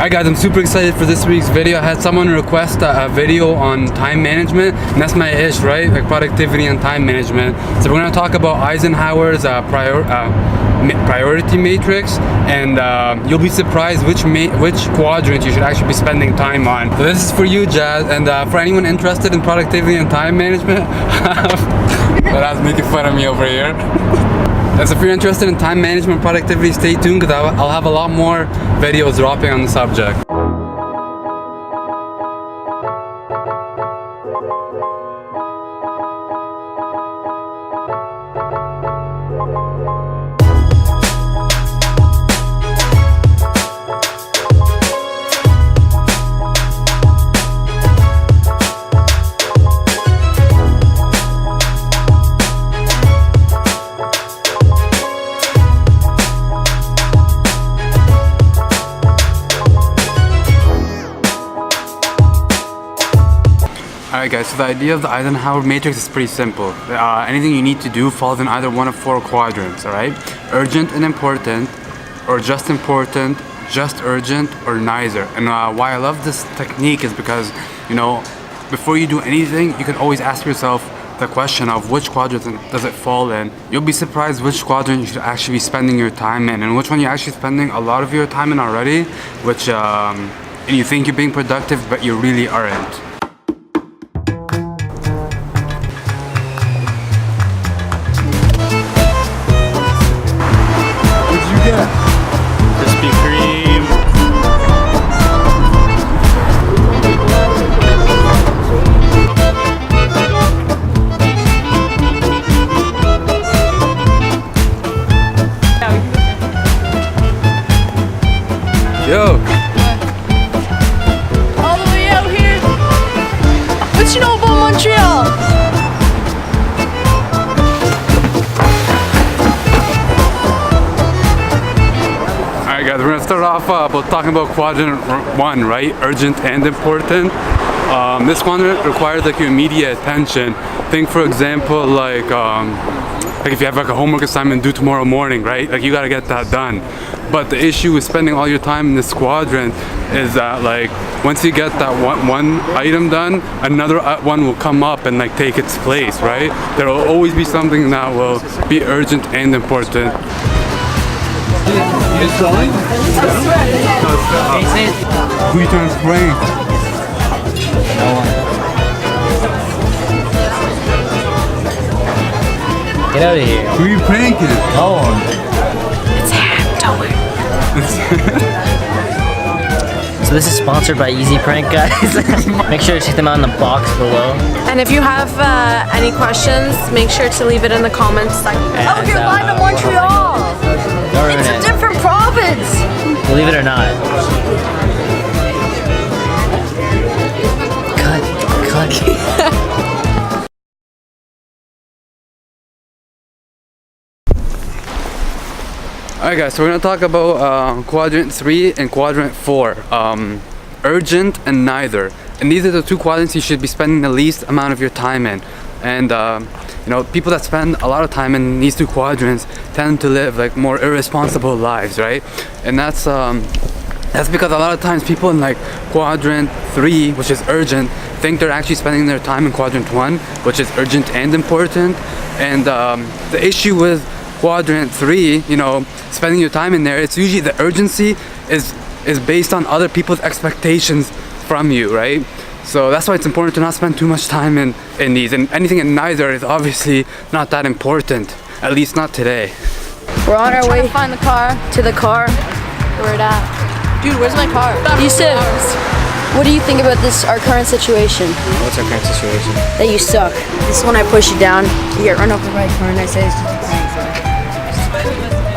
Alright guys, I'm super excited for this week's video. I had someone request a video on time management, and that's my ish, right? Like productivity and time management. So we're going to talk about Eisenhower's priority matrix, and you'll be surprised which quadrant you should actually be spending time on. So this is for you, Jazz, and for anyone interested in productivity and time management. That's making fun of me over here. And so if you're interested in time management and productivity, stay tuned because I'll have a lot more videos dropping on the subject. Alright guys, so the idea of the Eisenhower matrix is pretty simple. Anything you need to do falls in either one of four quadrants, alright? Urgent and important, or just important, just urgent, or neither. And why I love this technique is because, you know, before you do anything, you can always ask yourself the question of which quadrant does it fall in. You'll be surprised which quadrant you should actually be spending your time in, and which one you're actually spending a lot of your time in already, which, and you think you're being productive, but you really aren't. Krispy Kreme. Yo! All the way out here. What you know about Montreal? Alright guys, we're gonna start off about talking about quadrant 1, right? Urgent and important. This quadrant requires like your immediate attention. Think for example like if you have like a homework assignment due tomorrow morning, right? Like you gotta get that done. But the issue with spending all your time in this quadrant is that like once you get that one item done, another one will come up and like take its place, right? There will always be something that will be urgent and important. You selling? Who you trying to prank? No one. Get out of here. Who you pranking? No one. So this is sponsored by Easy Prank, guys. Make sure to check them out in the box below. And if you have any questions, make sure to leave it in the comments section. And, Oh, you're live in Montreal. Don't ruin It's a it. different province. Believe it or not. Cut. Alright guys, so we're gonna talk about quadrant 3 and quadrant 4. Urgent and neither. And these are the two quadrants you should be spending the least amount of your time in. And you know, people that spend a lot of time in these two quadrants tend to live like more irresponsible lives, right? And that's because a lot of times people in like quadrant 3, which is urgent, think they're actually spending their time in quadrant 1, which is urgent and important. And the issue with quadrant 3, you know, spending your time in there, it's usually the urgency is based on other people's expectations from you, right? So that's why it's important to not spend too much time in these, and anything in neither is obviously not that important, at least not today. We're on our way to find the car. To the car. Where it at? Dude, where's my car? Yusuf, what do you think about this, our current situation? What's our current situation? That you suck. This is when I push you down, you get run over by a car, and I say it's just a prank.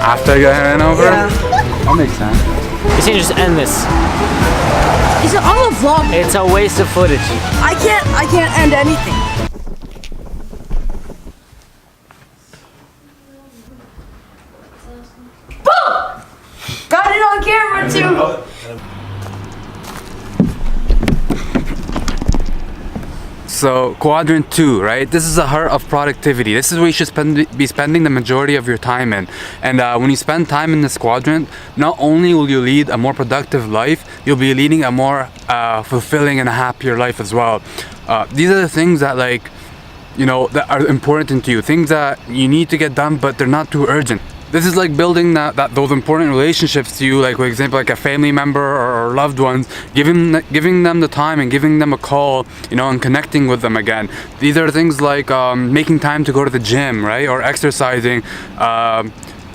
After I got ran over? Yeah. That makes sense. You should just end this. Is it on the vlog? It's a waste of footage. I can't end anything. Boom! Got it on camera too. So quadrant 2, right? This is the heart of productivity. This is where you should be spending the majority of your time in. And when you spend time in this quadrant, not only will you lead a more productive life, you'll be leading a more fulfilling and a happier life as well. These are the things that that are important to you. Things that you need to get done, but they're not too urgent. This is like building those important relationships to you, like for example, like a family member or loved ones, giving them the time and giving them a call, and connecting with them again. These are things like making time to go to the gym, right, or exercising,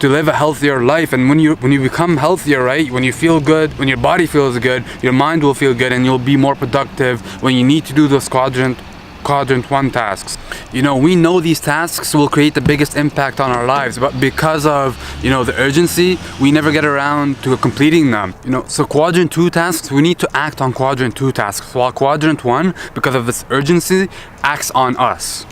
to live a healthier life. And when you become healthier, right, when you feel good, when your body feels good, your mind will feel good, and you'll be more productive when you need to do those quadrant 1 tasks. We know these tasks will create the biggest impact on our lives, but because of the urgency, we never get around to completing them. So quadrant 2 tasks, we need to act on quadrant 2 tasks, while quadrant 1, because of its urgency, acts on us.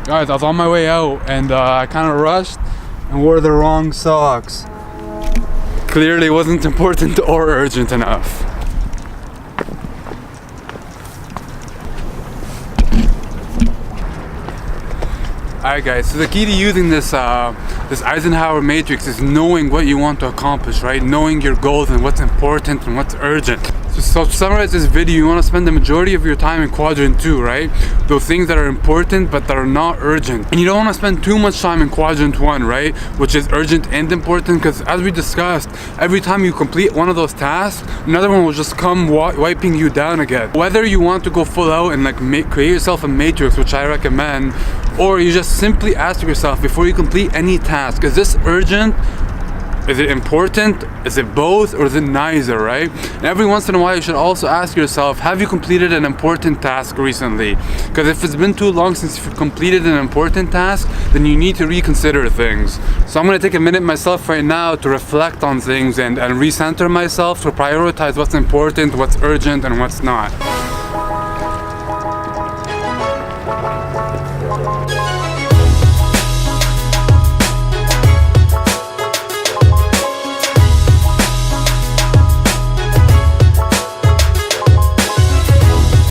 Guys, I was on my way out and I kind of rushed and wore the wrong socks. Clearly wasn't important or urgent enough. Alright guys, so the key to using this Eisenhower matrix is knowing what you want to accomplish, right? Knowing your goals and what's important and what's urgent. So to summarize this video, you want to spend the majority of your time in quadrant 2, right? Those things that are important but that are not urgent. And you don't want to spend too much time in quadrant 1, right? Which is urgent and important, because as we discussed, every time you complete one of those tasks, another one will just come wiping you down again. Whether you want to go full out and create yourself a matrix, which I recommend, or you just simply ask yourself before you complete any task, is this urgent? Is it important? Is it both? Or is it neither, right? And every once in a while you should also ask yourself, have you completed an important task recently? Because if it's been too long since you've completed an important task, then you need to reconsider things. So I'm going to take a minute myself right now to reflect on things and recenter myself, to prioritize what's important, what's urgent, and what's not.